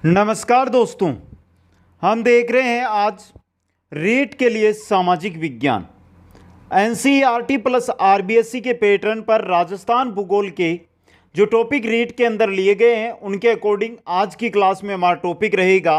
नमस्कार दोस्तों, हम देख रहे हैं आज रीट के लिए सामाजिक विज्ञान एनसीईआरटी प्लस आरबीएसई के पैटर्न पर राजस्थान भूगोल के जो टॉपिक रीट के अंदर लिए गए हैं उनके अकॉर्डिंग आज की क्लास में हमारा टॉपिक रहेगा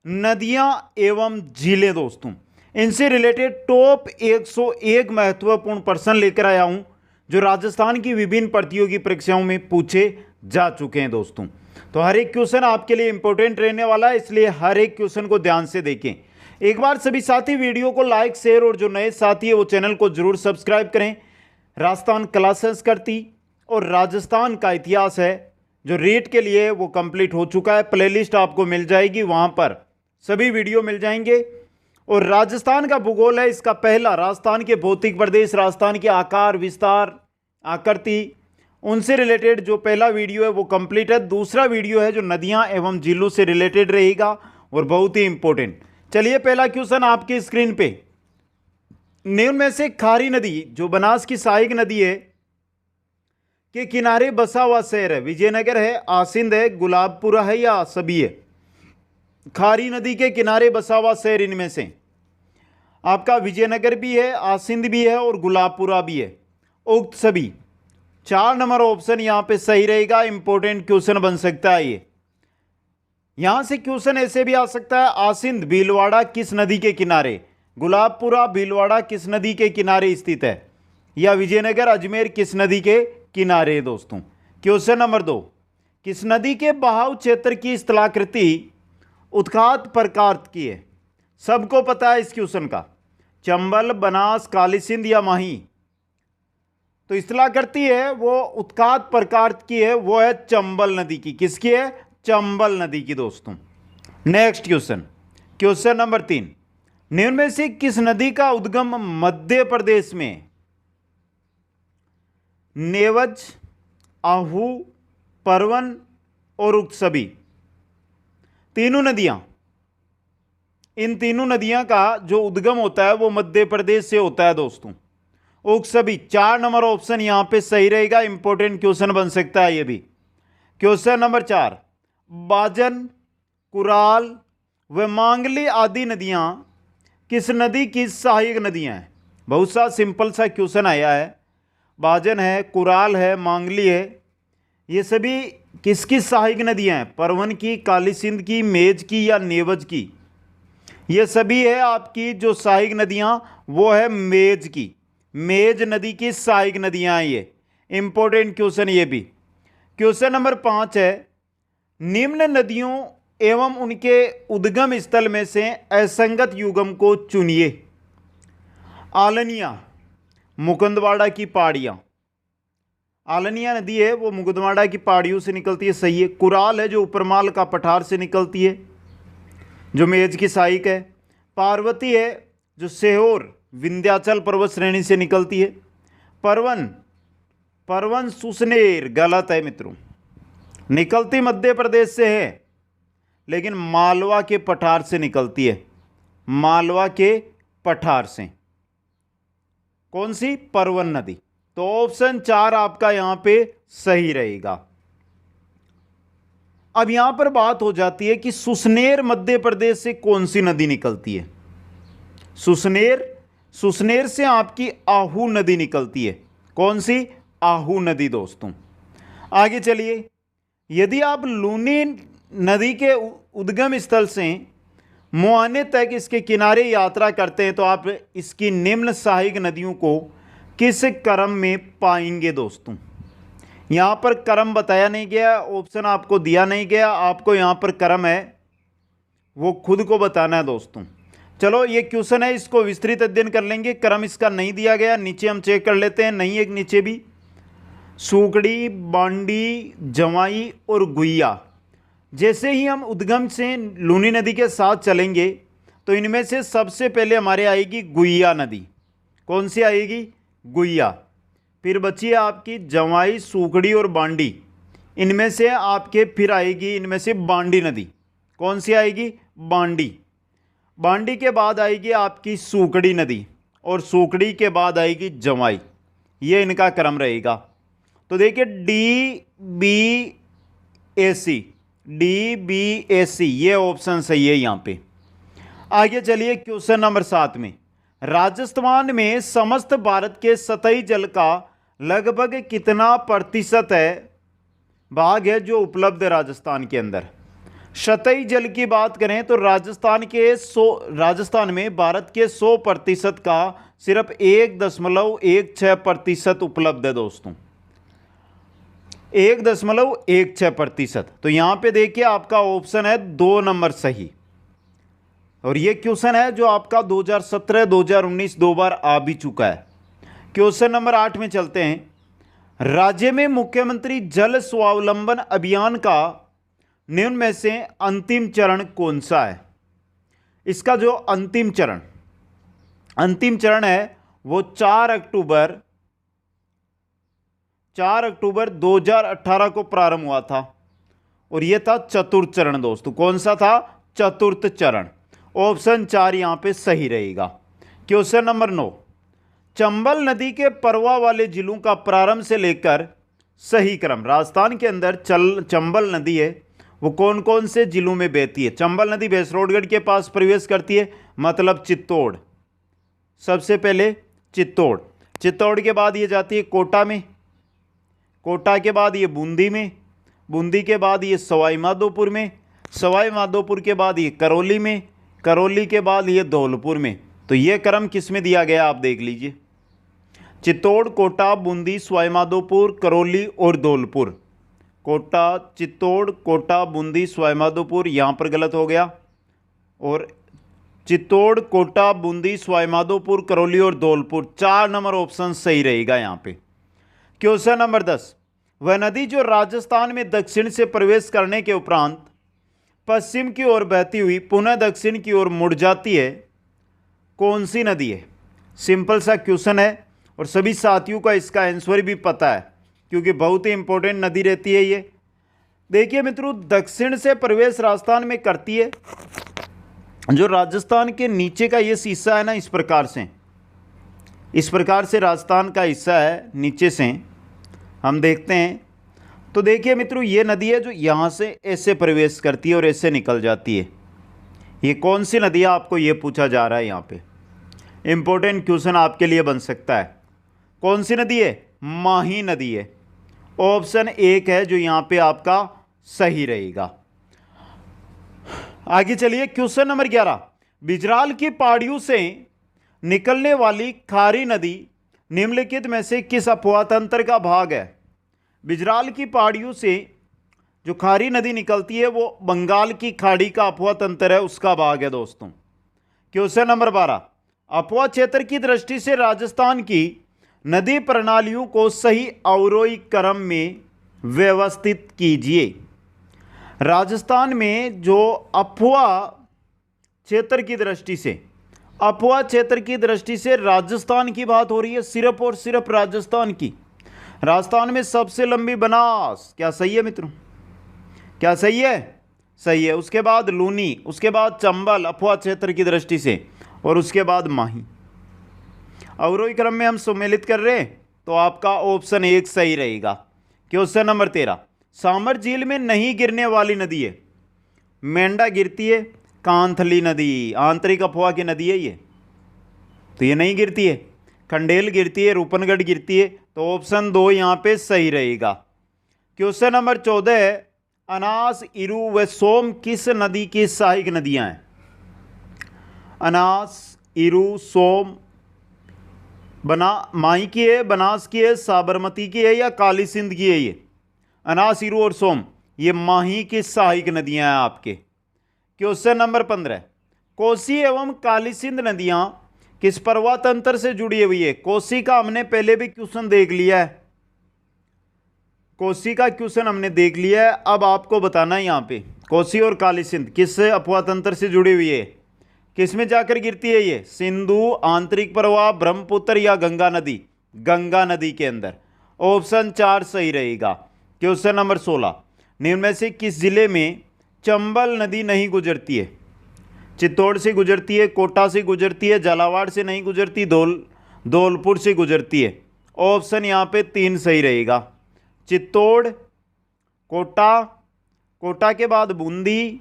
नदियां एवं झीलें। दोस्तों, इनसे रिलेटेड टॉप 101 महत्वपूर्ण प्रश्न लेकर आया हूं जो राजस्थान की विभिन्न प्रतियोगी परीक्षाओं में पूछे जा चुके हैं। दोस्तों, तो हर एक क्वेश्चन आपके लिए इंपॉर्टेंट रहने वाला है, इसलिए हर एक क्वेश्चन को ध्यान से देखें। एक बार सभी साथी वीडियो को लाइक शेयर और जो नए साथी है वो चैनल को जरूर सब्सक्राइब करें। राजस्थान कला संस्कृति और राजस्थान का इतिहास है जो रीट के लिए वो कंप्लीट हो चुका है। प्लेलिस्ट आपको मिल जाएगी, वहां पर सभी वीडियो मिल जाएंगे। और राजस्थान का भूगोल है इसका पहला, राजस्थान के भौतिक प्रदेश, राजस्थान के आकार विस्तार आकृति, उनसे रिलेटेड जो पहला वीडियो है वो कंप्लीट है। दूसरा वीडियो है जो नदियां एवं झीलों से रिलेटेड रहेगा और बहुत ही इंपॉर्टेंट। चलिए, पहला क्वेश्चन आपकी स्क्रीन पे, निम्न में से खारी नदी जो बनास की सहायक नदी है के किनारे बसा हुआ शहर है? विजयनगर है, आसिंद है, गुलाबपुरा है या सभी है? खारी नदी के किनारे बसा हुआ शहर इनमें से आपका विजयनगर भी है, आसिंद भी है और गुलाबपुरा भी है। उक्त सभी 4 नंबर ऑप्शन यहां पे सही रहेगा। इंपॉर्टेंट क्वेश्चन बन सकता है ये। यहां से क्वेश्चन ऐसे भी आ सकता है, आसिंद भीलवाड़ा किस नदी के किनारे? गुलाबपुरा भीलवाड़ा किस नदी के किनारे स्थित है? या विजयनगर अजमेर किस नदी के किनारे है? दोस्तों, क्वेश्चन नंबर 2, किस नदी के बहाव क्षेत्र की स्थलाकृति उत्खात प्रकार की है? सबको पता है इस क्वेश्चन का, चंबल, बनास, काली सिंध या माही? तो स्थलाकृति है वो उत्खात प्रकार की है, वो है चंबल नदी की। किसकी है? चंबल नदी की। दोस्तों, नेक्स्ट क्वेश्चन, क्वेश्चन नंबर 3, निम्न में से किस नदी का उद्गम मध्य प्रदेश में? नेवज, आहू, परवन और उक्त सभी? तीनों नदियां, इन तीनों नदियां का जो उद्गम होता है वो मध्य प्रदेश से होता है। दोस्तों, उक्त सभी 4 नंबर ऑप्शन यहां पे सही रहेगा। इंपॉर्टेंट क्वेश्चन बन सकता है ये भी। क्वेश्चन नंबर 4, बाजन, कुराल व मांगली आदि नदियां किस नदी की सहायक नदियां हैं? बहुत सा सिंपल सा क्वेश्चन आया है। बाजन है, कुराल है, मांगली है, ये सभी किसकी सहायक नदियां हैं? परवन की, काली सिंध की, मेज की या नेवज की? ये सभी है आपकी जो सहायक नदियां वो है मेज की। मेज नदी की सहायक नदियां हैं ये। इंपॉर्टेंट क्वेश्चन ये भी। क्वेश्चन नंबर 5 है, निम्न नदियों एवं उनके उद्गम स्थल में से असंगत युगम को चुनिए। आलनिया, मुकुंदवाड़ा की पहाड़ियां, आलनिया नदी है वो मुकुंदवाड़ा की पहाड़ियों से निकलती है, सही है। कुराल है जो उपरमाल का पठार से निकलती है जो मेज की सहायक है। पार्वती है जो सेहोर विंध्याचल पर्वत श्रेणी से निकलती है। परवन सुसनेर, गलत है मित्रों, निकलती मध्य प्रदेश से है लेकिन मालवा के पठार से निकलती है। मालवा के पठार से कौन सी? परवन नदी। तो ऑप्शन 4 आपका यहां पे सही रहेगा। अब यहां पर बात हो जाती है कि सुसनेर मध्य प्रदेश से कौन सी नदी निकलती है? सुसनेर से आपकी आहू नदी निकलती है। कौन सी? आहू नदी। दोस्तों, आगे चलिए, यदि आप लूनी नदी के उद्गम स्थल से मुआने तक इसके किनारे यात्रा करते हैं तो आप इसकी निम्न सहायक नदियों को किस क्रम में पाएंगे? दोस्तों, यहां पर क्रम बताया नहीं गया, ऑप्शन आपको दिया नहीं गया, आपको यहां पर क्रम है वो खुद को बताना है। दोस्तों, चलो ये क्वेश्चन है, इसको विस्तृत अध्ययन कर लेंगे। क्रम इसका नहीं दिया गया, नीचे हम चेक कर लेते हैं। नहीं, एक नीचे भी सूकड़ी, बांडी, जवाई और गुइया। जैसे ही हम उद्गम से लूनी नदी के साथ चलेंगे तो इनमें से सबसे पहले हमारे आएगी गुइया नदी। कौन सी आएगी? गुइया। फिर बची है आपकी जवाई, सूकड़ी और बांडी। इनमें से आपके फिर आएगी इनमें से बांडी नदी। कौन सी आएगी? बांडी। बांडी के बाद आएगी आपकी सूकड़ी नदी और सूकड़ी के बाद आएगी जवाई। ये इनका क्रम रहेगा। तो देखिए, डी बी ए सी, DBAC, ये ऑप्शन सही है यहाँ पे। आगे चलिए क्वेश्चन नंबर 7 में, राजस्थान में समस्त भारत के सतही जल का लगभग कितना प्रतिशत है भाग है जो उपलब्ध है राजस्थान के अंदर। सतही जल की बात करें तो राजस्थान में भारत के 100% का सिर्फ 1.16% उपलब्ध है दोस्तों, 1.16%। तो यहां पे देखिए आपका ऑप्शन है 2 नंबर सही। और ये क्वेश्चन है जो आपका 2017 2019 दो बार आ भी चुका है। क्वेश्चन नंबर 8 में चलते हैं, राज्य में मुख्यमंत्री जल स्वावलंबन अभियान का निम्न में से अंतिम चरण कौन सा है। इसका जो अंतिम चरण है वो 4 अक्टूबर 2018 को प्रारंभ हुआ था और यह था चतुर्थ चरण दोस्तों। कौन सा था? चतुर्थ चरण। ऑप्शन 4 यहां पे सही रहेगा। क्वेश्चन नंबर 9, चंबल नदी के परवा वाले जिलों का प्रारंभ से लेकर सही क्रम। राजस्थान के अंदर चंबल नदी है वो कौन कौन से जिलों में बहती है। चंबल नदी भैंसरोडगढ़ के पास प्रवेश करती है, मतलब चित्तौड़। सबसे पहले चित्तौड़ के बाद ये जाती है कोटा में, कोटा के बाद ये बूंदी में, बूंदी के बाद ये सवाई माधोपुर में, सवाई माधोपुर के बाद ये करौली में, करौली के बाद ये धौलपुर में। तो ये क्रम किस में दिया गया आप देख लीजिए, चित्तौड़, कोटा, बूंदी, सवाई माधोपुर, करौली और धौलपुर। कोटा, चित्तौड़, कोटा, बूंदी, सवाई माधोपुर, यहाँ पर गलत हो गया। और चित्तौड़, कोटा, बूंदी, सवाई माधोपुर, करौली और धौलपुर, 4 नंबर ऑप्शन सही रहेगा यहाँ पे। क्वेश्चन नंबर 10, वह नदी जो राजस्थान में दक्षिण से प्रवेश करने के उपरांत पश्चिम की ओर बहती हुई पुनः दक्षिण की ओर मुड़ जाती है, कौन सी नदी है। सिंपल सा क्वेश्चन है और सभी साथियों का इसका आंसर भी पता है क्योंकि बहुत ही इंपॉर्टेंट नदी रहती है ये। देखिए मित्रों, दक्षिण से प्रवेश राजस्थान में करती है, जो राजस्थान के नीचे का ये हिस्सा है ना, इस प्रकार से राजस्थान का हिस्सा है नीचे से हम देखते हैं। तो देखिए मित्रों, ये नदी है जो यहाँ से ऐसे प्रवेश करती है और ऐसे निकल जाती है। ये कौन सी नदी है आपको ये पूछा जा रहा है यहाँ पे। इंपॉर्टेंट क्वेश्चन आपके लिए बन सकता है। कौन सी नदी है? माही नदी है। ऑप्शन 1 है जो यहाँ पे आपका सही रहेगा। आगे चलिए क्वेश्चन नंबर 11, बिजराल की पहाड़ियों से निकलने वाली खारी नदी निम्नलिखित में से किस अपवाह तंत्र का भाग है। बिजराल की पहाड़ियों से जो खारी नदी निकलती है वो बंगाल की खाड़ी का अपवाह तंत्र है, उसका भाग है दोस्तों। क्वेश्चन नंबर 12, अपवाह क्षेत्र की दृष्टि से राजस्थान की नदी प्रणालियों को सही अवरोही क्रम में व्यवस्थित कीजिए। राजस्थान में जो अपवाह क्षेत्र की दृष्टि से राजस्थान की बात हो रही है, सिर्फ और सिर्फ राजस्थान की। राजस्थान में सबसे लंबी बनास, क्या सही है मित्रों? क्या सही है? सही है। उसके बाद लूनी, उसके बाद चंबल अपवाह क्षेत्र की दृष्टि से, और उसके बाद माही। अवरोही क्रम में हम सम्मिलित कर रहे हैं तो आपका ऑप्शन 1 सही रहेगा। क्वेश्चन नंबर 13, सामर झील में नहीं गिरने वाली नदी है। मेंढा गिरती है, कांथली नदी आंतरिक अफवाह की नदी है ये, तो ये नहीं गिरती है। खंडेल गिरती है, रूपनगढ़ गिरती है, तो ऑप्शन 2 यहाँ पे सही रहेगा। क्वेश्चन नंबर 14 है, अनास, इरू व सोम किस नदी की सहायक नदियां हैं। अनास, इरू, सोम माही की है, बनास की है, साबरमती की है या काली सिंध की है। ये अनास, इरू और सोम ये माही की सहायक नदियां हैं आपके। क्वेश्चन नंबर 15, कोसी एवं काली सिंध नदियां किस प्रवाह तंत्र से जुड़ी हुई है। कोसी का हमने पहले भी क्वेश्चन देख लिया है, कोसी का क्वेश्चन हमने देख लिया है। अब आपको बताना है यहाँ पे कोसी और काली सिंध किस अपवाह तंत्र से जुड़ी हुई है, किस में जाकर गिरती है ये। सिंधु, आंतरिक प्रवाह, ब्रह्मपुत्र या गंगा नदी। गंगा नदी के अंदर। ऑप्शन 4 सही रहेगा। क्वेश्चन नंबर 16, निम्न में से किस जिले में चंबल नदी नहीं गुजरती है। चित्तौड़ से गुजरती है, कोटा से गुजरती है, झालावाड़ से नहीं गुजरती, धौलपुर से गुजरती है। ऑप्शन यहाँ पे 3 सही रहेगा। चित्तौड़, कोटा, कोटा के बाद बूंदी,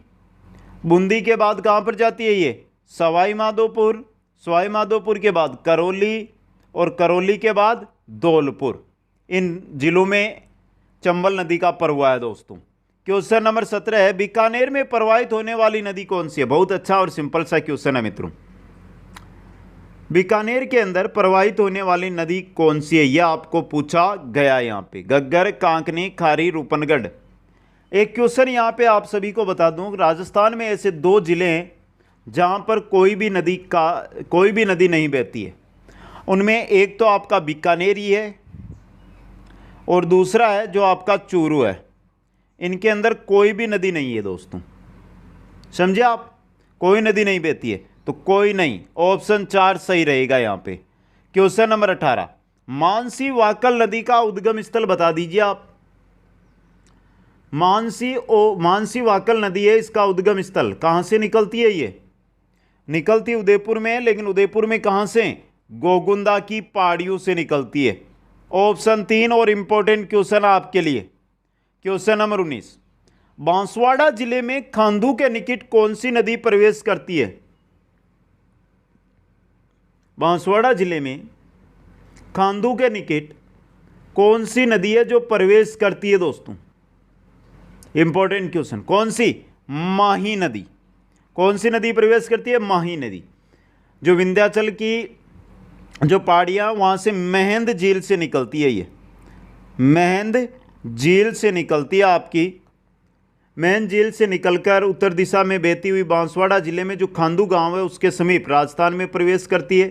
बूंदी के बाद कहाँ पर जाती है ये, सवाई माधोपुर, सवाई माधोपुर के बाद करौली, और करौली के बाद धौलपुर। इन जिलों में चंबल नदी का प्रवाह है दोस्तों। क्वेश्चन नंबर 17 है, बीकानेर में प्रवाहित होने वाली नदी कौन सी है। बहुत अच्छा और सिंपल सा क्वेश्चन है मित्रों। बीकानेर के अंदर प्रवाहित होने वाली नदी कौन सी है, यह आपको पूछा गया यहाँ पे। घग्गर, कांकनी, खारी, रूपनगढ़। एक क्वेश्चन यहाँ पे आप सभी को बता दूं, राजस्थान में ऐसे 2 जिले हैं जहाँ पर कोई भी नदी नहीं बहती है। उनमें एक तो आपका बीकानेर ही है और दूसरा है जो आपका चूरू है। इनके अंदर कोई भी नदी नहीं है दोस्तों, समझे आप, कोई नदी नहीं बहती है, तो कोई नहीं, ऑप्शन 4 सही रहेगा यहाँ पे। क्वेश्चन नंबर 18, मानसी वाकल नदी का उद्गम स्थल बता दीजिए आप। मानसी वाकल नदी है, इसका उद्गम स्थल कहाँ से निकलती है, ये निकलती उदयपुर में, लेकिन उदयपुर में कहाँ से, गोगुंदा की पहाड़ियों से निकलती है। ऑप्शन 3 और इंपॉर्टेंट क्वेश्चन आपके लिए। क्वेश्चन नंबर 19, बांसवाड़ा जिले में खांदू के निकट कौन सी नदी प्रवेश करती है। बांसवाड़ा जिले में खांदू के निकट कौन सी नदी है जो प्रवेश करती है दोस्तों। इंपॉर्टेंट क्वेश्चन, कौन सी, माही नदी। कौन सी नदी प्रवेश करती है, माही नदी। जो विंध्याचल की जो पहाड़ियाँ वहाँ से महंद झील से निकलती है, ये महंद झील से निकलती है आपकी। महंद झील से निकलकर उत्तर दिशा में बहती हुई बांसवाड़ा जिले में जो खांदू गांव है उसके समीप राजस्थान में प्रवेश करती है।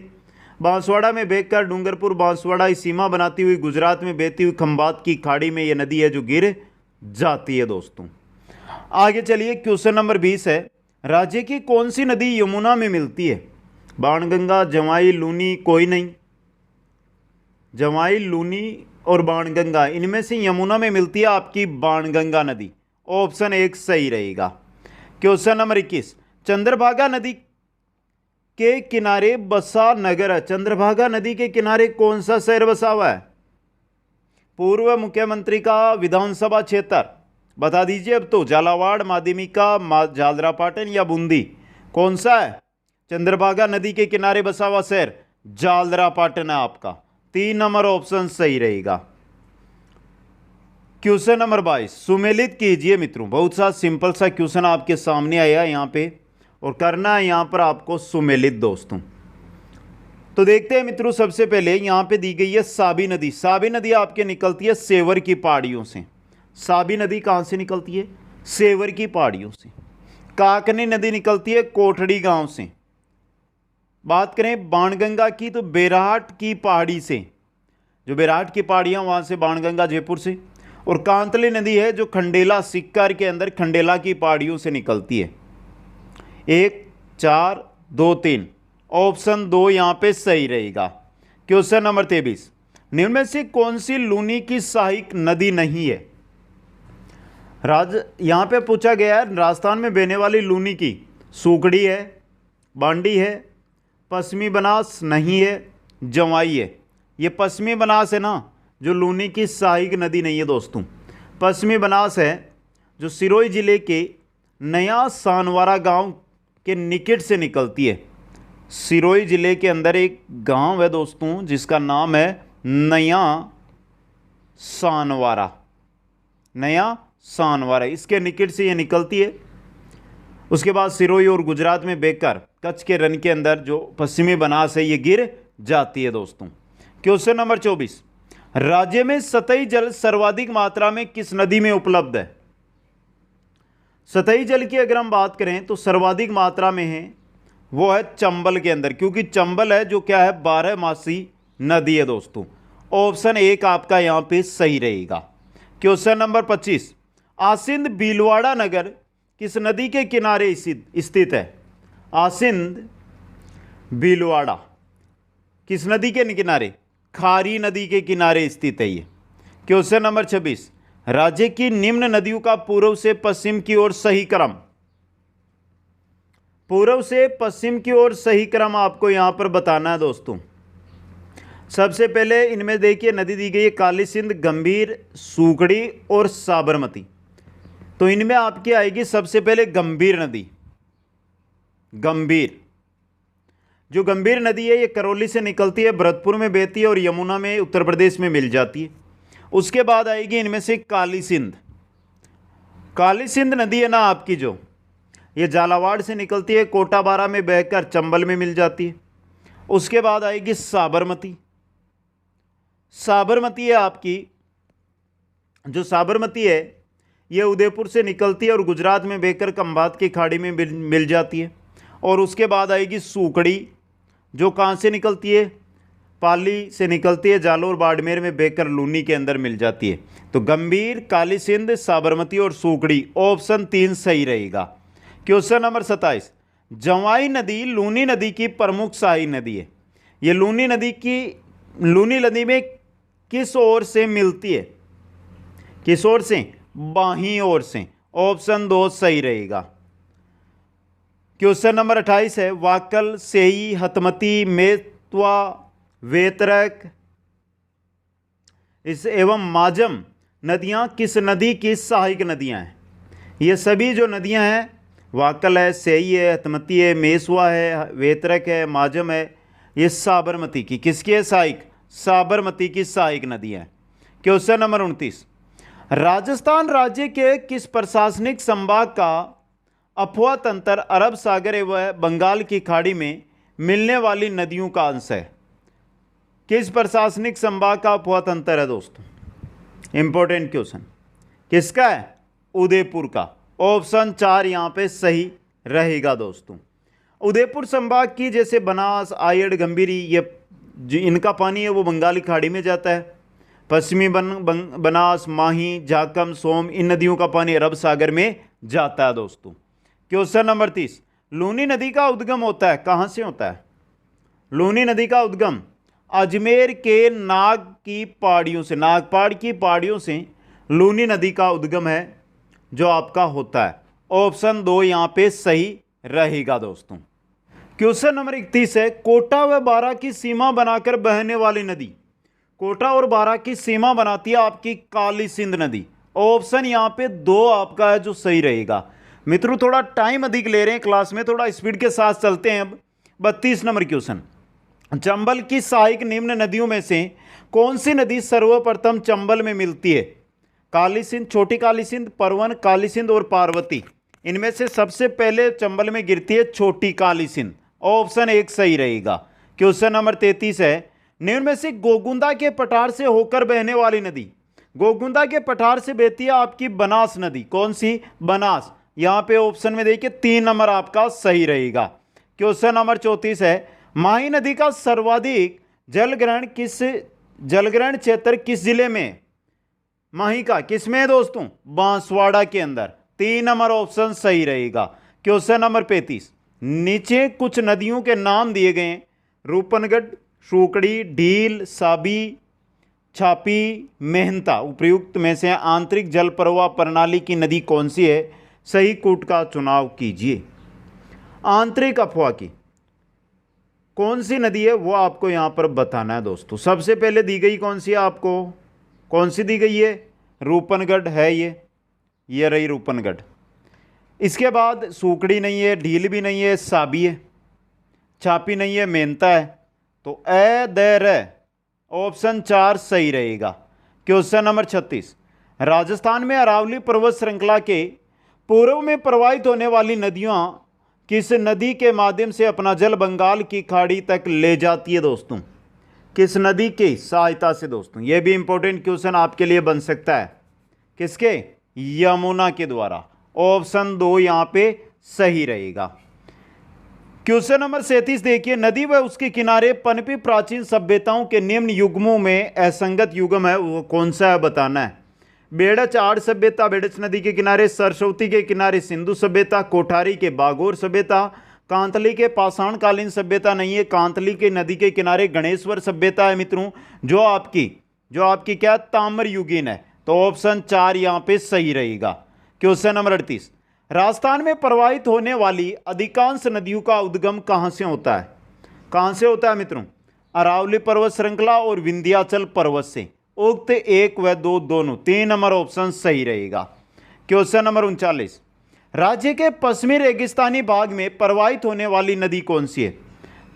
बांसवाड़ा में बहकर डूंगरपुर बांसवाड़ा सीमा बनाती हुई गुजरात में बहती हुई खंबात की खाड़ी में यह नदी है जो गिर जाती है दोस्तों। आगे चलिए, क्वेश्चन नंबर 20 है, राज्य की कौन सी नदी यमुना में मिलती है। बाणगंगा, जवाई, लूनी, कोई नहीं। जवाई, लूनी और बाणगंगा, इनमें से यमुना में मिलती है आपकी बाणगंगा नदी। ऑप्शन 1 सही रहेगा। क्वेश्चन नंबर 21, चंद्रभागा नदी के किनारे बसा नगर है। चंद्रभागा नदी के किनारे कौन सा शहर बसा हुआ है। पूर्व मुख्यमंत्री का विधानसभा क्षेत्र बता दीजिए अब तो, झालावाड़, माध्यमिका, झालरापाटन या बूंदी, कौन सा है। चंद्रभागा नदी के किनारे बसा हुआ शहर झालरापाटन है आपका। 3 नंबर ऑप्शन सही रहेगा। क्वेश्चन नंबर 22, सुमेलित कीजिए मित्रों। बहुत सा सिंपल सा क्वेश्चन आपके सामने आया यहाँ पे और करना है यहाँ पर आपको सुमेलित दोस्तों। तो देखते हैं मित्रों, सबसे पहले यहाँ पे दी गई है साबी नदी। साबी नदी आपके निकलती है सेवर की पहाड़ियों से। साबी नदी कहाँ से निकलती है, सेवर की पहाड़ियों से। काकनी नदी निकलती है कोठड़ी गांव से। बात करें बाणगंगा की तो बेराट की पहाड़ी से, जो बेराट की पहाड़ियाँ वहाँ से बाणगंगा जयपुर से। और कांतली नदी है जो खंडेला सिक्कर के अंदर खंडेला की पहाड़ियों से निकलती है। 1, 4, 2, 3, ऑप्शन 2 यहाँ पे सही रहेगा। क्वेश्चन नंबर 23, निम्न में से कौन सी लूनी की सहायक नदी नहीं है। यहाँ पे पूछा गया है राजस्थान में बहने वाली लूनी की, सूखड़ी है, बांडी है, पश्चिमी बनास नहीं है, जवाई है। ये पश्चिमी बनास है ना जो लूनी की सहायक नदी नहीं है दोस्तों। पश्चिमी बनास है जो सिरोही जिले के नया सानवारा गांव के निकट से निकलती है। सिरोही जिले के अंदर एक गांव है दोस्तों जिसका नाम है नया सानवारा। नया सानवारा, इसके निकट से ये निकलती है। उसके बाद सिरोही और गुजरात में बहकर कच्छ के रन के अंदर जो पश्चिमी बनास है ये गिर जाती है दोस्तों। क्वेश्चन नंबर 24, राज्य में सतही जल सर्वाधिक मात्रा में किस नदी में उपलब्ध है। सतही जल की अगर हम बात करें तो सर्वाधिक मात्रा में है वो है चंबल के अंदर, क्योंकि चंबल है जो क्या है 12मासी नदी है दोस्तों। ऑप्शन 1 आपका यहां पे सही रहेगा। क्वेश्चन नंबर 25, आसिंद भीलवाड़ा नगर किस नदी के किनारे स्थित है। आसिंद भीलवाड़ा किस नदी के किनारे, खारी नदी के किनारे स्थित है ये। क्वेश्चन नंबर 26, राज्य की निम्न नदियों का पूर्व से पश्चिम की ओर सही क्रम। पूर्व से पश्चिम की ओर सही क्रम आपको यहां पर बताना है दोस्तों। सबसे पहले इनमें देखिए नदी दी गई है काली सिंध, गंभीर, सूखड़ी और साबरमती। तो इनमें आपकी आएगी सबसे पहले गंभीर नदी। गंभीर, जो गंभीर नदी है ये करौली से निकलती है, भरतपुर में बहती है और यमुना में उत्तर प्रदेश में मिल जाती है। उसके बाद आएगी इनमें से काली सिंध। काली सिंध नदी है ना आपकी, जो ये झालावाड़ से निकलती है, कोटा बारा में बहकर चंबल में मिल जाती है। उसके बाद आएगी साबरमती। साबरमती है आपकी, जो साबरमती है ये उदयपुर से निकलती है और गुजरात में बहकर खंभात की खाड़ी में मिल जाती है। और उसके बाद आएगी सूकड़ी, जो कहाँ से निकलती है, पाली से निकलती है, जालोर बाड़मेर में बहकर लूनी के अंदर मिल जाती है। तो गंभीर, काली सिंध, साबरमती और सूकड़ी, ऑप्शन 3 सही रहेगा। क्वेश्चन नंबर 27, जवाई नदी लूनी नदी की प्रमुख सहायक नदी है। ये लूनी नदी में किस ओर से मिलती है, किस ओर से, बाहीं ओर से, ऑप्शन 2 सही रहेगा। क्वेश्चन नंबर 28 है, वाकल, सेई, हतमती, मेतवा, वेतरक इस एवं माजम नदियां किस नदी की सहायक नदियां हैं। ये सभी जो नदियां हैं, वाकल है, सेई है, हतमती है, मेसवा है, वेतरक है, माजम है, ये साबरमती की, किसकी है, सहायक, साबरमती की सहायक नदियां हैं। क्वेश्चन नंबर 29, राजस्थान राज्य के किस प्रशासनिक संभाग का अफवाह तंत्र अरब सागर एवं बंगाल की खाड़ी में मिलने वाली नदियों का अंश है। किस प्रशासनिक संभाग का अफवाह तंत्र है दोस्तों, इंपॉर्टेंट क्वेश्चन, किसका है, उदयपुर का, ऑप्शन 4 यहाँ पे सही रहेगा दोस्तों। उदयपुर संभाग की जैसे बनास, आयड़, गंभीरी, ये जो इनका पानी है वो बंगाली खाड़ी में जाता है। पश्चिमी बनास, माही, झाकम, सोम, इन नदियों का पानी अरब सागर में जाता है दोस्तों। क्वेश्चन नंबर 30, लूनी नदी का उद्गम होता है, कहाँ से होता है, लूनी नदी का उद्गम अजमेर के नाग की पहाड़ियों से, नागपाड़ की पहाड़ियों से लूनी नदी का उद्गम है जो आपका होता है। ऑप्शन 2 यहाँ पे सही रहेगा दोस्तों। क्वेश्चन नंबर 31 है, कोटा व बारा की सीमा बनाकर बहने वाली नदी, कोटा और बारा की सीमा बनाती है आपकी काली सिंध नदी। ऑप्शन यहाँ पे 2 आपका है जो सही रहेगा। मित्रों थोड़ा टाइम अधिक ले रहे हैं क्लास में, थोड़ा स्पीड के साथ चलते हैं। अब 32 नंबर क्वेश्चन, चंबल की सहायक निम्न नदियों में से कौन सी नदी सर्वप्रथम चंबल में मिलती है। काली सिंध, छोटी काली सिंध, परवन, काली सिंध और पार्वती, इनमें से सबसे पहले चंबल में गिरती है छोटी काली सिंध। ऑप्शन 1 सही रहेगा। क्वेश्चन नंबर 33 है, निम्न में से गोगुंदा के पठार से होकर बहने वाली नदी, गोगुंदा के पठार से बहती है आपकी बनास नदी, कौन सी, बनास। यहाँ पे ऑप्शन में देखिए 3 नंबर आपका सही रहेगा। क्वेश्चन नंबर 34 है, माही नदी का सर्वाधिक जलग्रहण क्षेत्र किस जिले में, माही का किस में है दोस्तों, बांसवाड़ा के अंदर। 3 नंबर ऑप्शन सही रहेगा। क्वेश्चन नंबर 35, नीचे कुछ नदियों के नाम दिए गए हैं, रूपनगढ़, सूकड़ी, ढील, साबी, छापी, मेहनता, उपयुक्त में से आंतरिक जल प्रवाह प्रणाली की नदी कौन सी है, सही कूट का चुनाव कीजिए। आंतरिक अफवाह की कौन सी नदी है वो आपको यहां पर बताना है दोस्तों। सबसे पहले दी गई कौन सी है आपको, कौन सी दी गई है, रूपनगढ़ है, ये रही रूपनगढ़। इसके बाद सूकड़ी नहीं है, ढील भी नहीं है, साबी है, छापी नहीं है, मेहनता है। तो ऑप्शन 4 सही रहेगा। क्वेश्चन नंबर 36, राजस्थान में अरावली पर्वत श्रृंखला के पूर्व में प्रवाहित होने वाली नदियां किस नदी के माध्यम से अपना जल बंगाल की खाड़ी तक ले जाती है दोस्तों, किस नदी की सहायता से दोस्तों। यह भी इंपॉर्टेंट क्वेश्चन आपके लिए बन सकता है, किसके, यमुना के द्वारा। ऑप्शन 2 यहां पे सही रहेगा। क्वेश्चन नंबर 37 देखिए, नदी व उसके किनारे पनपी प्राचीन सभ्यताओं के निम्न युग्मों में असंगत युग्म है, वो कौन सा है बताना है। बेड़च आड़ सभ्यता, बेड़च नदी के किनारे, सरस्वती के किनारे सिंधु सभ्यता, कोठारी के बागोर सभ्यता, कांतली के पाषाणकालीन सभ्यता नहीं है, कांतली के नदी के किनारे गणेश्वर सभ्यता है मित्रों, जो आपकी क्या ताम्र युगीन है। तो ऑप्शन 4 यहां पे सही रहेगा। क्वेश्चन नंबर 38, राजस्थान में प्रवाहित होने वाली अधिकांश नदियों का उद्गम कहां से होता है, कहां से होता है मित्रों, अरावली पर्वत श्रृंखला और विंध्याचल पर्वत से। उक्त 1 व 2 दोनों, 3 नंबर ऑप्शन सही रहेगा। क्वेश्चन नंबर 39, राज्य के पश्चिमी रेगिस्तानी भाग में प्रवाहित होने वाली नदी कौन सी है?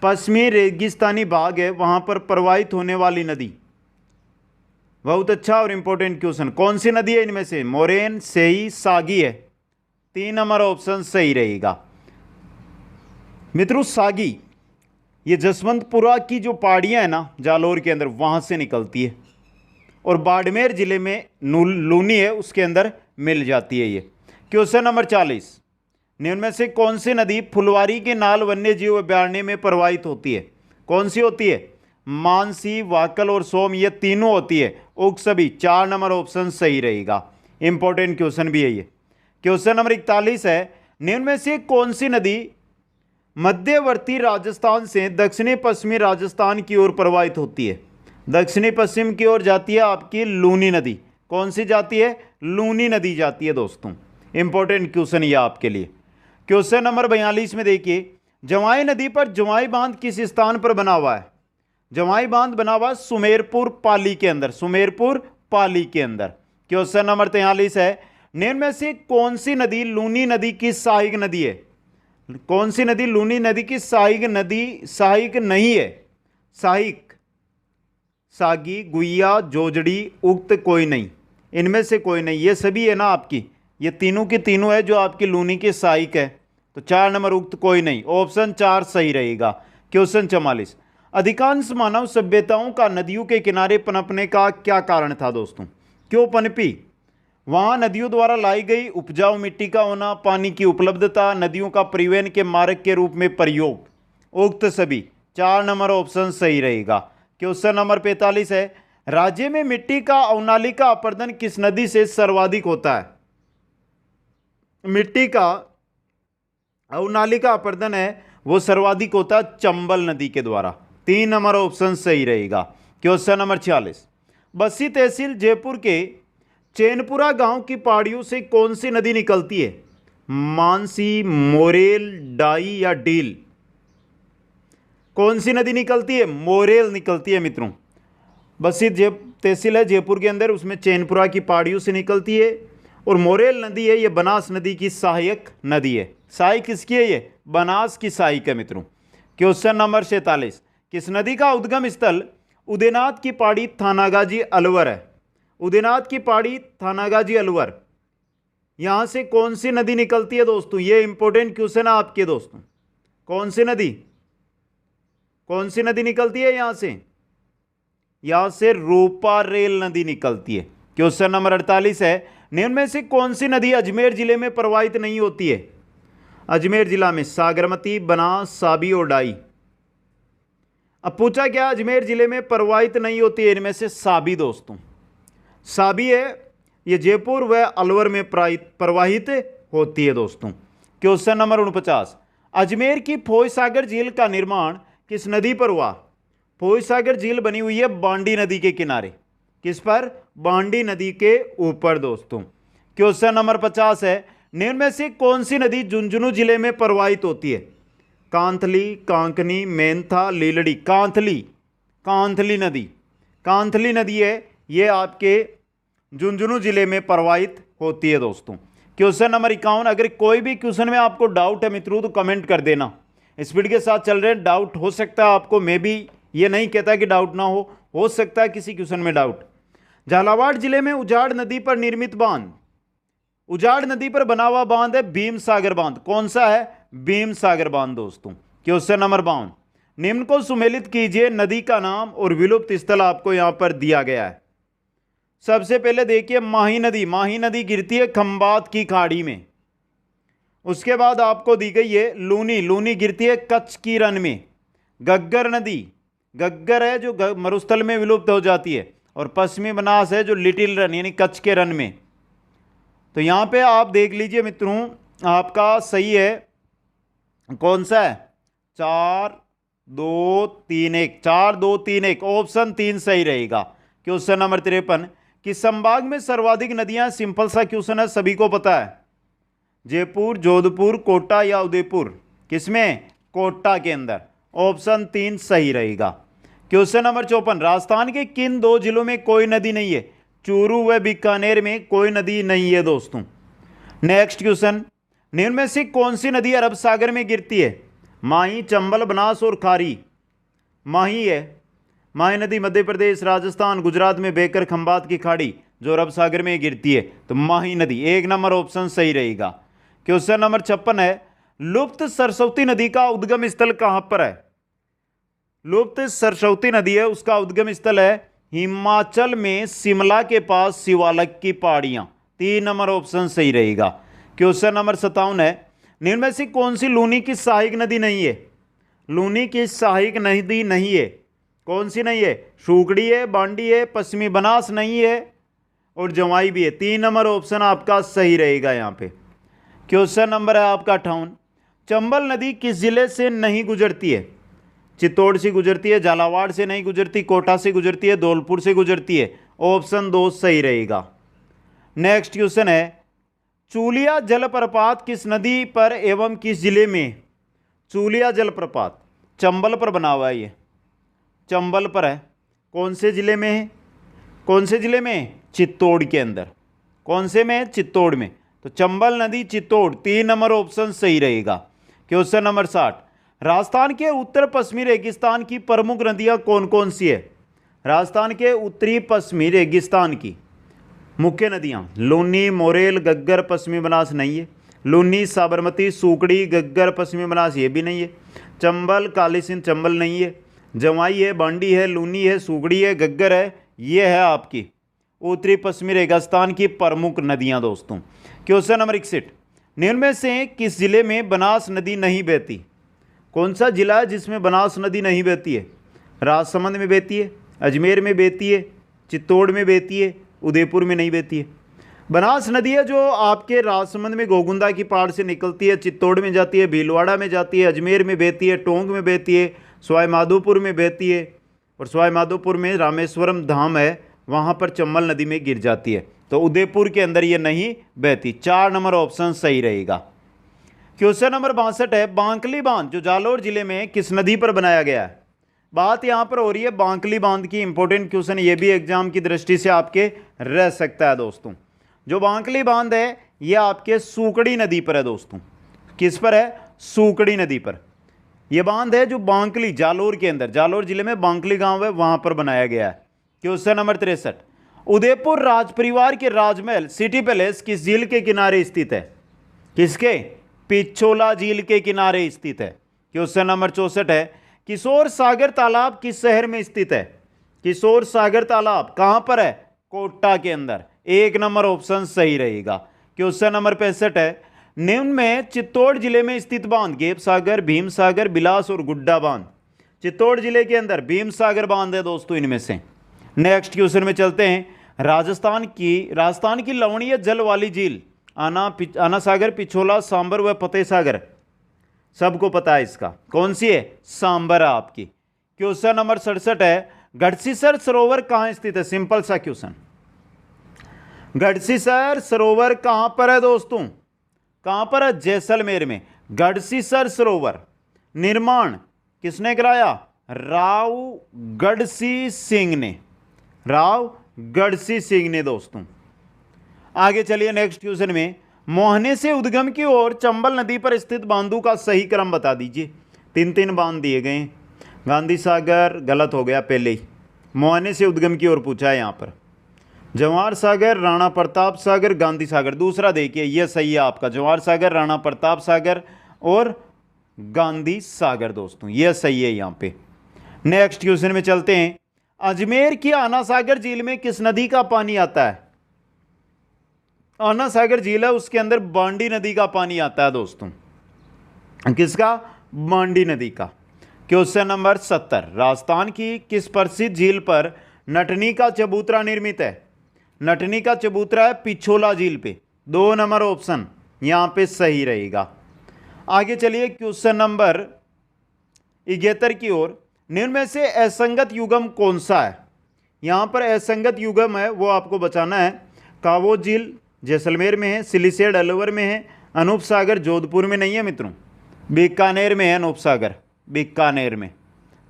पश्चिमी रेगिस्तानी भाग है, वहां पर प्रवाहित होने वाली नदी। बहुत अच्छा और इंपॉर्टेंट क्वेश्चन। कौन सी नदी है इनमें से? मोरेन, सेई, सागी है। 3 नंबर ऑप्शन सही रहेगा। मित्रों, सागी ये जसवंतपुरा की जो पहाड़ियां है ना जालोर के अंदर, वहां से निकलती है और बाड़मेर जिले में लूनी है, उसके अंदर मिल जाती है ये। क्वेश्चन नंबर 40, निम्न में से कौन सी नदी फुलवारी के नाल वन्य जीव अभयारण्य में प्रवाहित होती है? कौन सी होती है? मानसी, वाकल और सोम, ये तीनों होती है। उक्त सभी। 4 नंबर ऑप्शन सही रहेगा। इंपॉर्टेंट क्वेश्चन भी है ये। क्वेश्चन नंबर 41 है, निम्न में से कौन सी नदी मध्यवर्ती राजस्थान से दक्षिणी पश्चिमी राजस्थान की ओर प्रवाहित होती है? दक्षिणी पश्चिम की ओर जाती है आपकी लूनी नदी। कौन सी जाती है? लूनी नदी जाती है दोस्तों। इंपॉर्टेंट क्वेश्चन ये आपके लिए। क्वेश्चन नंबर 42 में देखिए, जवाई नदी पर जवाई बांध किस स्थान पर बना हुआ है? जवाई बांध बना हुआ सुमेरपुर पाली के अंदर। सुमेरपुर पाली के अंदर। क्वेश्चन नंबर 43 है, निम्न में से कौन सी नदी लूनी नदी की सहायक नदी है? कौन सी नदी लूनी नदी की सहायक नदी? सहायक नहीं है। सहायक सागी, गुइया, जोजड़ी, उक्त कोई नहीं। इनमें से कोई नहीं। ये सभी है ना आपकी, ये तीनों की तीनों है जो आपकी लूनी की सहायक है। तो 4 नंबर उक्त कोई नहीं। ऑप्शन 4 सही रहेगा। क्वेश्चन 44, अधिकांश मानव सभ्यताओं का नदियों के किनारे पनपने का क्या कारण था दोस्तों? क्यों पनपी? वहाँ नदियों द्वारा लाई गई उपजाऊ मिट्टी का होना, पानी की उपलब्धता, नदियों का परिवहन के मार्ग के रूप में प्रयोग। उक्त सभी। 4 नंबर ऑप्शन सही रहेगा। क्वेश्चन नंबर 45 है, राज्य में मिट्टी का अवनालिका अपरदन किस नदी से सर्वाधिक होता है? मिट्टी का अवनालिका अपरदन है वो सर्वाधिक होता है चंबल नदी के द्वारा। 3 नंबर ऑप्शन सही रहेगा। क्वेश्चन नंबर 46, बस्सी तहसील जयपुर के चैनपुरा गांव की पहाड़ियों से कौन सी नदी निकलती है? मानसी, मोरेल, डाई या डील? कौन सी नदी निकलती है? मोरेल निकलती है मित्रों। बस्सी तहसील है जयपुर के अंदर, उसमें चैनपुरा की पहाड़ियों से निकलती है। और मोरेल नदी है ये बनास नदी की सहायक नदी है। सहायक किसकी है? ये बनास की सहायक है मित्रों। क्वेश्चन नंबर 47, किस नदी का उद्गम स्थल उदयनाथ की पहाड़ी थानागाजी अलवर है? उदयनाथ की पहाड़ी थानागाजी अलवर, यहां से कौन सी नदी निकलती है दोस्तों? ये इंपॉर्टेंट क्वेश्चन है आपके दोस्तों। कौन सी नदी? कौन सी नदी निकलती है यहां से? यहां से रोपा रेल नदी निकलती है। क्वेश्चन नंबर 48 है, निम्न में से कौन सी नदी अजमेर जिले में प्रवाहित नहीं होती है? अजमेर जिला में सागरमती, बनास, साबी और डाई। अब पूछा क्या अजमेर जिले में प्रवाहित नहीं होती है? इनमें से साबी दोस्तों। साबी है ये जयपुर व अलवर में प्रवाहित होती है दोस्तों। क्वेश्चन नंबर 49, अजमेर की फौज सागर झील का निर्माण किस नदी पर हुआ? फौज सागर झील बनी हुई है बांडी नदी के किनारे। किस पर? बांडी नदी के ऊपर दोस्तों। क्वेश्चन नंबर 50 है, निम्न में से कौन सी नदी झुंझुनू जिले में प्रवाहित होती है? कांथली, कांकनी, मेंथा, लीलड़ी। कांथली, कांथली नदी, कांथली नदी है ये आपके झुंझुनू जिले में प्रवाहित होती है दोस्तों। क्वेश्चन नंबर 51, अगर कोई भी क्वेश्चन में आपको डाउट है मित्रों तो कमेंट कर देना। स्पीड के साथ चल रहे हैं, डाउट हो सकता है आपको, मैं भी ये नहीं कहता कि डाउट ना हो सकता है किसी क्वेश्चन में डाउट। झालावाड़ जिले में उजाड़ नदी पर निर्मित बांध, उजाड़ नदी पर बना हुआ बांध है भीम सागर बांध। कौन सा है? भीम सागर बांध दोस्तों। क्वेश्चन नंबर 52, निम्न को सुमेलित कीजिए, नदी का नाम और विलुप्त स्थल आपको यहां पर दिया गया है। सबसे पहले देखिए माही नदी, माही नदी गिरती है खंबात की खाड़ी में। उसके बाद आपको दी गई है लूनी, लूनी गिरती है कच्छ की रन में। गग्गर नदी, गग्गर है जो मरुस्थल में विलुप्त हो जाती है। और पश्चिमी बनास है जो लिटिल रन यानी कच्छ के रन में। तो यहां पे आप देख लीजिए मित्रों, आपका सही है कौन सा है? 4 2 3 1, 4 2 3 1, ऑप्शन 3 सही रहेगा। क्वेश्चन नंबर 53, कि संभाग में सर्वाधिक नदियां, सिंपल सा क्वेश्चन है, सभी को पता है। जयपुर, जोधपुर, कोटा या उदयपुर? किसमें? कोटा के अंदर। ऑप्शन 3 सही रहेगा। क्वेश्चन नंबर 54, राजस्थान के किन 2 जिलों में कोई नदी नहीं है? चूरू व बीकानेर में कोई नदी नहीं है दोस्तों। नेक्स्ट क्वेश्चन, निम्न में से कौन सी नदी अरब सागर में गिरती है? माही, चंबल, बनास और खारी। माही है। माही नदी मध्य प्रदेश, राजस्थान, गुजरात में बहकर खंबात की खाड़ी जो अरब सागर में गिरती है, तो माही नदी। एक नंबर ऑप्शन सही रहेगा। क्वेश्चन नंबर 56 है, लुप्त सरस्वती नदी का उद्गम स्थल कहां पर है? लुप्त सरस्वती नदी है, उसका उद्गम स्थल है हिमाचल में शिमला के पास शिवालक की पहाड़ियां। 3 नंबर ऑप्शन सही रहेगा। क्वेश्चन नंबर 57 है, निम्न में से कौन सी लूनी की सहायक नदी नहीं है? लूनी की सहायक नदी नहीं है, कौन सी नहीं है? सूकड़ी है, बांडी है, पश्चिमी बनास नहीं है और जवाई भी है। 3 नंबर ऑप्शन आपका सही रहेगा यहाँ पे। क्वेश्चन नंबर है आपका 58, चंबल नदी किस जिले से नहीं गुजरती है? चित्तौड़ से गुजरती है, झालावाड़ से नहीं गुजरती, कोटा से गुजरती है, धौलपुर से गुजरती है। ऑप्शन 2 सही रहेगा। नेक्स्ट क्वेश्चन है, चूलिया जलप्रपात किस नदी पर एवं किस जिले में? चूलिया जलप्रपात चंबल पर बना हुआ है, ये चंबल पर है। कौन से जिले में है? कौन से जिले में? चित्तौड़ के अंदर। कौन से में? चित्तौड़ में। तो चंबल नदी चित्तौड़। 3 नंबर ऑप्शन सही रहेगा। क्वेश्चन नंबर 60, राजस्थान के उत्तर पश्चिमी रेगिस्तान की प्रमुख नदियां कौन कौन सी है? राजस्थान के उत्तरी पश्चिमी रेगिस्तान की मुख्य नदियां लूनी, मोरेल, गग्गर, पश्चिमी बनास नहीं है। लूनी, साबरमती, सूकड़ी, गग्गर, पश्चिमी बनास ये भी नहीं है। चंबल, काली सिंध, चंबल नहीं है। जवाई है, बांडी है, लूनी है, सूगड़ी है, गग्गर है। ये है आपकी उत्तरी पश्चिमी रेगिस्तान की प्रमुख नदियां दोस्तों। क्वेश्चन नंबर 61, निम्न में से किस जिले में बनास नदी नहीं बहती? कौन सा जिला है जिसमें बनास नदी नहीं बहती है? राजसमंद में बहती है, अजमेर में बहती है, चित्तौड़ में बहती है, उदयपुर में नहीं बहती है। बनास नदी है जो आपके राजसमंद में गोगुंदा की पहाड़ से निकलती है, चित्तौड़ में जाती है, भीलवाड़ा में जाती है, अजमेर में बहती है, टोंक में बहती है, सवाई माधोपुर में बहती है और सवाई माधोपुर में रामेश्वरम धाम है, वहाँ पर चंबल नदी में गिर जाती है। तो उदयपुर के अंदर ये नहीं बहती। 4 नंबर ऑप्शन सही रहेगा। क्वेश्चन नंबर 62 है, बांकली बांध जो जालौर जिले में किस नदी पर बनाया गया है? बात यहाँ पर हो रही है बांकली बांध की। इंपॉर्टेंट क्वेश्चन ये भी एग्जाम की दृष्टि से आपके रह सकता है दोस्तों। जो बांकली बांध है ये आपके सूकड़ी नदी पर है दोस्तों। किस पर है? सूकड़ी नदी पर। यह बांध है जो बांकली जालोर के अंदर, जालोर जिले में बांकली गांव है, वहां पर बनाया गया है। क्वेश्चन नंबर 63, उदयपुर राज परिवार के राजमहल सिटी पैलेस किस झील के किनारे स्थित है? किसके? पिछोला झील के किनारे स्थित है। क्वेश्चन नंबर 64 है, किशोर सागर तालाब किस शहर में स्थित है? किशोर सागर तालाब कहां पर है? कोटा के अंदर। 1 नंबर ऑप्शन सही रहेगा। क्वेश्चन नंबर 65 है, निम्न में चित्तौड़ जिले में स्थित बांध गेप सागर, भीम सागर, बिलास और गुड्डा बांध। चित्तौड़ जिले के अंदर भीम सागर बांध है दोस्तों इनमें से। नेक्स्ट क्वेश्चन में चलते हैं, राजस्थान की लवणीय जल वाली झील आना सागर, पिछोला, सांबर व फतेह सागर, सबको पता है इसका। कौन सी है? सांबर है आपकी। क्वेश्चन नंबर 67 है, गढ़सीसर सरोवर कहां स्थित है? सिंपल सा क्वेश्चन। गढ़सीसर सरोवर कहां पर है दोस्तों? कहां पर है? जैसलमेर में। गढ़सीसर सरोवर निर्माण किसने कराया? राव गढ़सी सिंह ने। राव गढ़सी सिंह ने दोस्तों। आगे चलिए नेक्स्ट क्वेश्चन में, मोहने से उद्गम की ओर चंबल नदी पर स्थित बांधों का सही क्रम बता दीजिए। 3 बांध दिए गए हैं। गांधी सागर गलत हो गया पहले ही, मोहने से उद्गम की ओर पूछा है यहाँ पर। जवाहर सागर, राणा प्रताप सागर, गांधी सागर। दूसरा देखिए यह सही है आपका, जवाहर सागर, राणा प्रताप सागर और गांधी सागर दोस्तों, यह सही है यहाँ पे। नेक्स्ट क्वेश्चन में चलते हैं, अजमेर की आना सागर झील में किस नदी का पानी आता है? आना सागर झील है, उसके अंदर बांडी नदी का पानी आता है दोस्तों। किसका? बांडी नदी का। क्वेश्चन नंबर 70, राजस्थान की किस प्रसिद्ध झील पर नटनी का चबूतरा निर्मित है? नटनी का चबूतरा है पिछोला झील पे। 2 नंबर ऑप्शन यहां पे सही रहेगा। आगे चलिए क्वेश्चन नंबर 71 की ओर, निम्न में से असंगत युगम कौन सा है? यहां पर असंगत युगम है वो आपको बचाना है। कावो झील जैसलमेर में है, सिलिसेड अलवर में है, अनूप सागर जोधपुर में नहीं है मित्रों, बीकानेर में है अनूप सागर, बीकानेर में।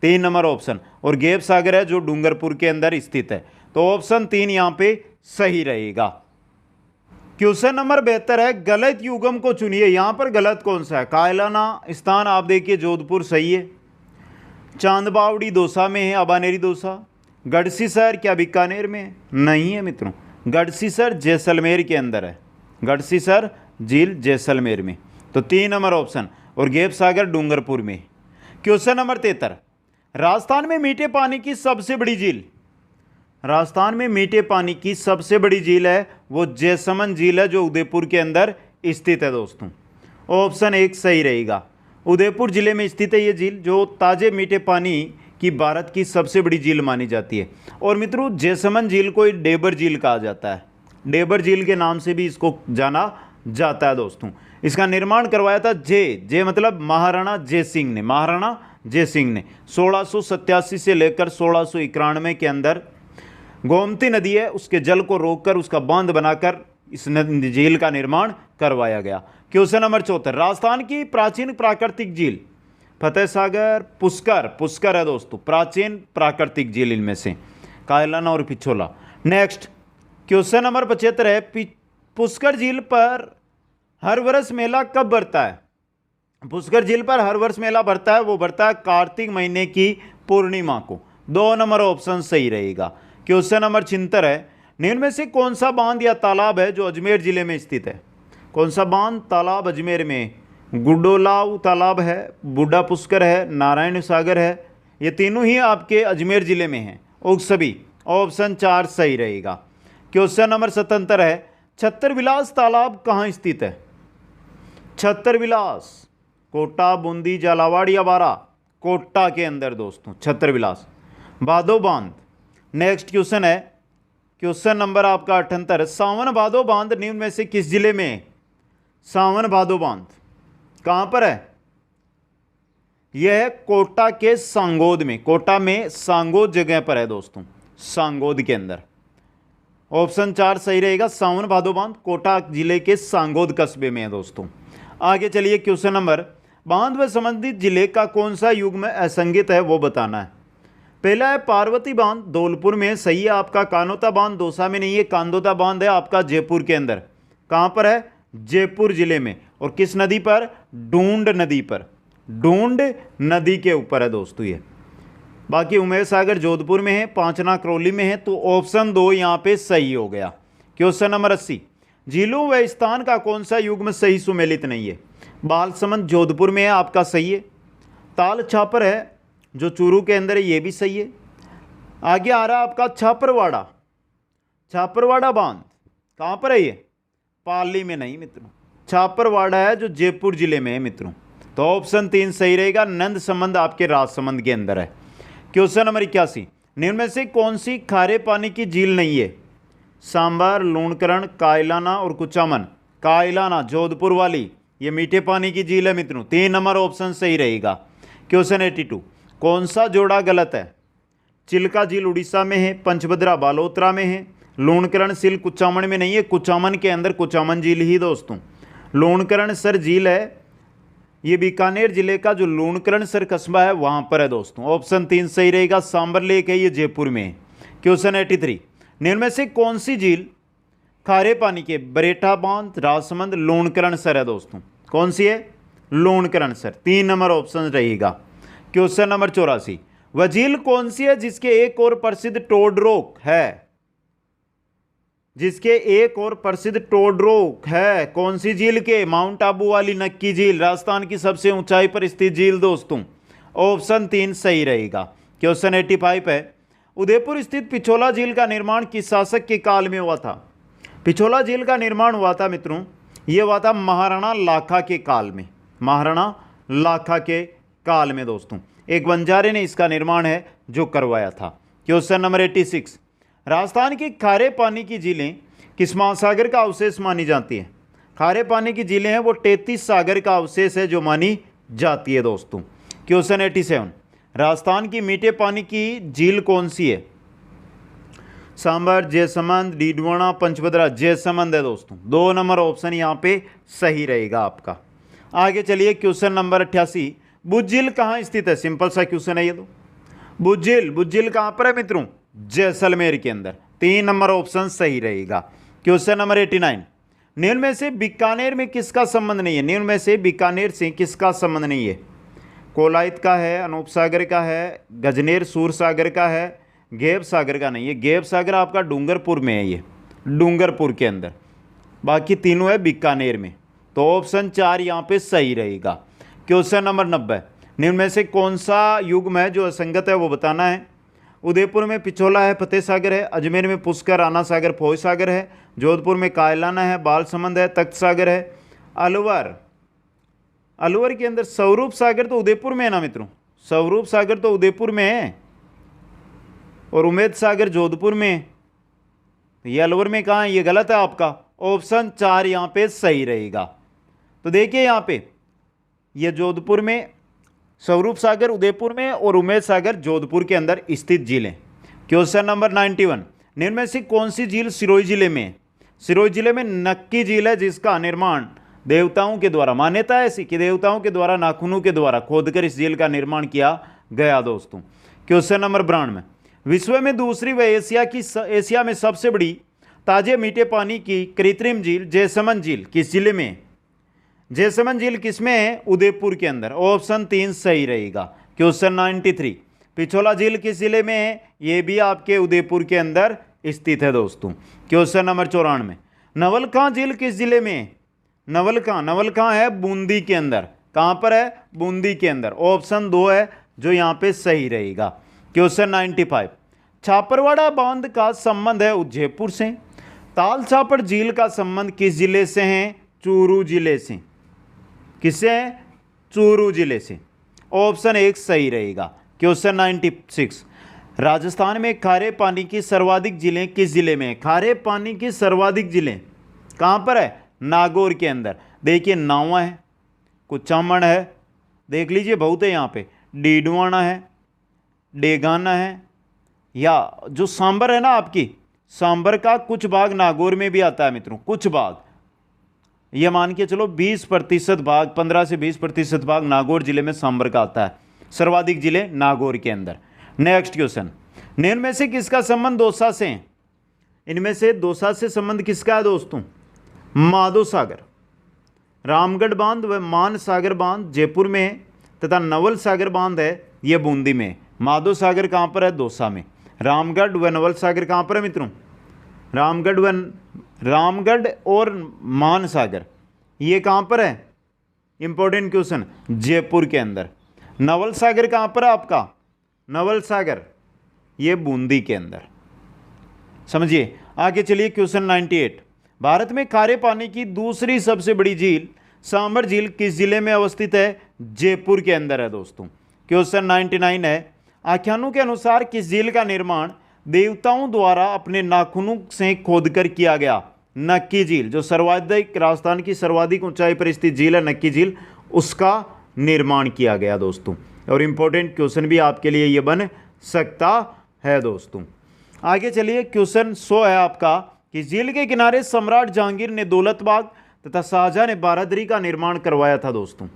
3 नंबर ऑप्शन। और गेप सागर है जो डूंगरपुर के अंदर स्थित है। तो ऑप्शन 3 यहां पे सही रहेगा। क्वेश्चन नंबर 72 है, गलत युग्म को चुनिए। यहां पर गलत कौन सा है? कायलाना स्थान आप देखिए जोधपुर सही है। चांदबावड़ी दौसा में है, अबानेरी दौसा। गढ़सीसर क्या बीकानेर में है? नहीं है मित्रों, गढ़सीसर जैसलमेर के अंदर है। गढ़सीसर झील जैसलमेर में, तो 3 नंबर ऑप्शन। और गेप सागर डूंगरपुर में। क्वेश्चन नंबर 73, राजस्थान में मीठे पानी की सबसे बड़ी झील। राजस्थान में मीठे पानी की सबसे बड़ी झील है वो जैसमंद झील है, जो उदयपुर के अंदर स्थित है दोस्तों। ऑप्शन 1 सही रहेगा। उदयपुर जिले में स्थित है ये झील, जो ताजे मीठे पानी की भारत की सबसे बड़ी झील मानी जाती है। और मित्रों, जैसमंद झील को डेबर झील कहा जाता है। डेबर झील के नाम से भी इसको जाना जाता है दोस्तों। इसका निर्माण करवाया था जे मतलब महाराणा जय सिंह ने। महाराणा जय सिंह ने 1687 से लेकर 1691 के अंदर गोमती नदी है, उसके जल को रोककर उसका बांध बनाकर इस झील का निर्माण करवाया गया। क्वेश्चन नंबर 74, राजस्थान की प्राचीन प्राकृतिक झील। फतेह सागर, पुष्कर है दोस्तों, प्राचीन प्राकृतिक झील इनमें से, कायलाना और पिछोला। नेक्स्ट क्वेश्चन नंबर 75 है, पुष्कर झील पर हर वर्ष मेला कब भरता है? पुष्कर झील पर हर वर्ष मेला भरता है, वो भरता है कार्तिक महीने की पूर्णिमा को। 2 नंबर ऑप्शन सही रहेगा। क्वेश्चन नंबर 76 है, निम्न में से कौन सा बांध या तालाब है जो अजमेर जिले में स्थित है? कौन सा बांध तालाब अजमेर में? गुडोलाव तालाब है, बूढ़ा पुष्कर है, नारायण सागर है। ये तीनों ही आपके अजमेर जिले में हैं। और सभी ऑप्शन 4 सही रहेगा। क्वेश्चन नंबर 77 है, छत्तरविलास तालाब कहाँ स्थित है? छत्तरविलास कोटा, बूंदी, झालावाड़ या बारा? कोटा के अंदर दोस्तों छत्तरविलास। भादो बांध। नेक्स्ट क्वेश्चन है, क्वेश्चन नंबर आपका 78, सावन भादो बांध निम्न में से किस जिले में है? सावन भादो बांध कहां पर है? यह है कोटा के सांगोद में। कोटा में सांगोद जगह पर है दोस्तों, सांगोद के अंदर। ऑप्शन 4 सही रहेगा। सावन भादो बांध कोटा जिले के सांगोद कस्बे में है दोस्तों। आगे चलिए, क्वेश्चन नंबर, बांध व संबंधित जिले का कौन सा युग्म असंगत है वो बताना है। पहला है पार्वती बांध, धौलपुर में सही है आपका। कानोता बांध दौसा में नहीं है, कांदोता बांध है आपका जयपुर के अंदर। कहां पर है? जयपुर जिले में। और किस नदी पर? डूंड नदी पर। डूंड नदी के ऊपर है दोस्तों ये। बाकी उमेश सागर जोधपुर में है, पांचना करौली में है, तो ऑप्शन 2 यहां पे सही हो गया। क्वेश्चन नंबर 80, झीलों व स्थान का कौन सा युग्म सही सुमेलित नहीं है? बालसमंद जोधपुर में है आपका, सही है। ताल छापर है जो चूरू के अंदर है, ये भी सही है। आगे आ रहा आपका छापरवाड़ा। छापरवाड़ा बांध कहाँ पर है ये? पाली में नहीं मित्रों, छापरवाड़ा है जो जयपुर जिले में है मित्रों। तो ऑप्शन 3 सही रहेगा। नंद संबंध आपके राजसमंद के अंदर है। क्वेश्चन नंबर 81, निम्न में से कौन सी खारे पानी की झील नहीं है? सांबर, लूणकरण, कायलाना और कुचामन। कायलाना जोधपुर वाली ये मीठे पानी की झील है मित्रों। 3 नंबर ऑप्शन सही रहेगा। क्वेश्चन 82, कौन सा जोड़ा गलत है? चिल्का झील उड़ीसा में है, पंचभद्रा बालोतरा में है, लूणकरण सील कुचामन में नहीं है। कुचामन के अंदर कुचामन झील ही दोस्तों। लूणकरण सर झील है, ये बीकानेर जिले का जो लूणकरण सर कस्बा है वहां पर है दोस्तों। ऑप्शन 3 सही रहेगा। सांबर लेक है, ये जयपुर में है। क्वेश्चन 83, निम्न में से कौन सी झील खारे पानी के? बरेठा बांध, राजसमंद, लूणकरण सर है दोस्तों। कौन सी है? लूणकरण सर। 3 नंबर ऑप्शन रहेगा। क्वेश्चन नंबर 84, वह झील कौन सी है जिसके एक और प्रसिद्ध टोडरोक है? जिसके एक और प्रसिद्ध टोडरोक है, कौन सी झील के? माउंट आबू वाली नक्की झील, राजस्थान की सबसे ऊंचाई पर स्थित झील दोस्तों। ऑप्शन 3 सही रहेगा। क्वेश्चन 85 है, उदयपुर स्थित पिछोला झील का निर्माण किस शासक के काल में हुआ था? पिछोला झील का निर्माण हुआ था मित्रों, यह हुआ था महाराणा लाखा के काल में। महाराणा लाखा के काल में दोस्तों एक बंजारे ने इसका निर्माण है जो करवाया था। क्वेश्चन नंबर 86, राजस्थान की खारे पानी की झीलें किस महासागर का अवशेष मानी जाती है? खारे पानी की झीलें हैं वो 33 सागर का अवशेष है जो मानी जाती है दोस्तों। क्वेश्चन 87, राजस्थान की मीठे पानी की झील कौन सी है? सांबर, जयसमंद, डीडवाना, पंचभद्रा। जयसमंद है दोस्तों। 2 नंबर ऑप्शन यहाँ पे सही रहेगा आपका। आगे चलिए, क्वेश्चन नंबर 88, बुद्ध झील कहाँ स्थित है? सिंपल सा क्वेश्चन है ये तो। बुद्ध झील कहाँ पर है मित्रों? जैसलमेर के अंदर। 3 नंबर ऑप्शन सही रहेगा। क्वेश्चन नंबर 89, निम्न में से बीकानेर में किसका संबंध नहीं है? निम्न में से बीकानेर से किसका संबंध नहीं है? कोलायत का है, अनूप सागर का है, गजनेर सूर सागर का है, गेब सागर का नहीं है। गेब सागर आपका डूंगरपुर में है, ये डूंगरपुर के अंदर, बाकी तीनों है बीकानेर में। तो ऑप्शन 4 यहाँ पे सही रहेगा। क्वेश्चन नंबर 90, निम्न में से कौन सा युग्म है जो असंगत है वो बताना है। उदयपुर में पिछोला है, फतेह सागर है, अजमेर में पुष्कर, राना सागर, फौज सागर है, जोधपुर में कायलाना है, बालसमंद है, तख्त सागर है, अलवर के अंदर स्वरूप सागर तो उदयपुर में है ना मित्रों, स्वरूप सागर तो उदयपुर में है और उमेद सागर जोधपुर में है। ये अलवर में कहाँ है? ये गलत है आपका। ऑप्शन 4 यहाँ पे सही रहेगा। तो देखिए यहाँ पे ये जोधपुर में, स्वरूप सागर उदयपुर में और उमेद सागर जोधपुर के अंदर स्थित झील है। क्वेश्चन नंबर 91, निम्न में से कौन सी झील सिरोही जिले में है? सिरोही जिले में नक्की झील है, जिसका निर्माण देवताओं के द्वारा, मान्यता है ऐसी कि देवताओं के द्वारा नाखूनों के द्वारा खोदकर इस झील का निर्माण किया गया दोस्तों। क्वेश्चन नंबर 92, विश्व में दूसरी व एशिया में सबसे बड़ी ताजे मीठे पानी की कृत्रिम झील जैसमंद झील किस जिले में है? जैसमंद झील किसमें है? उदयपुर के अंदर। ऑप्शन 3 सही रहेगा। क्वेश्चन 93, पिछोला झील किस जिले में है? ये भी आपके उदयपुर के अंदर स्थित है दोस्तों। क्वेश्चन नंबर 94, नवलखा झील किस जिले में है? नवलखा है बूंदी के अंदर। कहाँ पर है? बूंदी के अंदर। ऑप्शन 2 है जो यहाँ पे सही रहेगा। क्वेश्चन 95, छापरवाड़ा बांध का संबंध है उज्जैपुर से। ताल छापर झील का संबंध किस जिले से है? चूरू जिले से। किससे है? चूरू जिले से। ऑप्शन 1 सही रहेगा। क्वेश्चन 96, राजस्थान में खारे पानी की सर्वाधिक झीलें किस जिले में है? खारे पानी की सर्वाधिक झीलें कहाँ पर है? नागौर के अंदर। देखिए नावा है, कुचामण है, देख लीजिए बहुत है यहाँ पे, डीडवाना है, डेगाना है, या जो सांबर है ना आपकी, सांबर का कुछ भाग नागौर में भी आता है मित्रों, कुछ भाग, ये मान के चलो 20% भाग, 15 से 20% भाग नागौर जिले में सांबर का आता है। सर्वाधिक जिले नागौर के अंदर। नेक्स्ट क्वेश्चन, निम्न में से किसका संबंध दौसा से है? इनमें से दौसा से संबंध किसका है दोस्तों? माधो सागर, रामगढ़ बांध व मान सागर बांध जयपुर में है, तथा नवल सागर बांध है ये बूंदी में। माधो सागर कहाँ पर है? दौसा में। रामगढ़ व नवल सागर कहाँ पर है मित्रों? रामगढ़ और मान सागर ये कहाँ पर है? इंपॉर्टेंट क्वेश्चन, जयपुर के अंदर। नवल सागर कहाँ पर है आपका? नवल सागर ये बूंदी के अंदर। समझिए आगे चलिए। क्वेश्चन 98, भारत में खारे पानी की दूसरी सबसे बड़ी झील सांबर झील किस जिले में अवस्थित है? जयपुर के अंदर है दोस्तों। क्वेश्चन 99 है, आख्यानों के अनुसार किस झील का निर्माण देवताओं द्वारा अपने नाखूनों से खोदकर किया गया? नक्की झील, जो सर्वाधिक, राजस्थान की सर्वाधिक ऊंचाई पर स्थित झील है नक्की झील, उसका निर्माण किया गया दोस्तों। और इंपॉर्टेंट क्वेश्चन भी आपके लिए ये बन सकता है दोस्तों। आगे चलिए। क्वेश्चन 100 है आपका कि झील के किनारे सम्राट जहांगीर ने दौलत बाग तथा शाहजहां ने बारादरी का निर्माण करवाया था दोस्तों।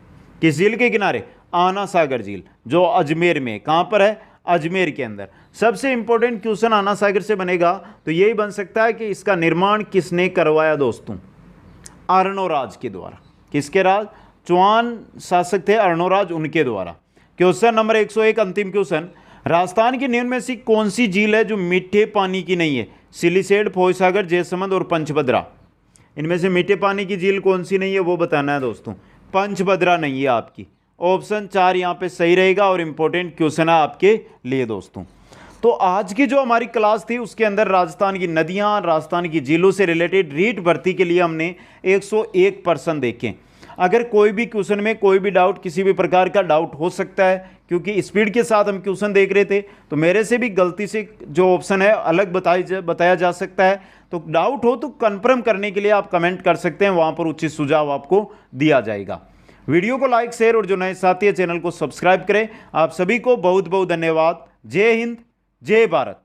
किस झील के किनारे? आना सागर झील, जो अजमेर में। कहाँ पर है? अजमेर के अंदर। सबसे इंपॉर्टेंट क्वेश्चन आना सागर से बनेगा तो यही बन सकता है कि इसका निर्माण किसने करवाया दोस्तों? अर्णोराज के द्वारा। किसके राज? चौहान शासक थे अर्णोराज, उनके द्वारा। क्वेश्चन नंबर 101 अंतिम क्वेश्चन, राजस्थान की निम्न में से कौन सी झील है जो मीठे पानी की नहीं है? सिलीसेड, फौज सागर, जयसमंद और पंचभद्रा। इनमें से मीठे पानी की झील कौन सी नहीं है वो बताना है दोस्तों। पंचभद्रा नहीं है आपकी। ऑप्शन 4 यहाँ पे सही रहेगा और इंपॉर्टेंट क्वेश्चन है आपके लिए दोस्तों। तो आज की जो हमारी क्लास थी उसके अंदर राजस्थान की नदियाँ, राजस्थान की झीलों से रिलेटेड रीट भर्ती के लिए हमने 101 प्रश्न देखे। अगर कोई भी क्वेश्चन में कोई भी डाउट, किसी भी प्रकार का डाउट हो सकता है, क्योंकि स्पीड के साथ हम क्वेश्चन देख रहे थे तो मेरे से भी गलती से जो ऑप्शन है अलग बताया जा सकता है। तो डाउट हो तो कंफर्म करने के लिए आप कमेंट कर सकते हैं, वहाँ पर उचित सुझाव आपको दिया जाएगा। वीडियो को लाइक, शेयर और जो नए साथी है चैनल को सब्सक्राइब करें। आप सभी को बहुत बहुत धन्यवाद। जय हिंद, जय भारत।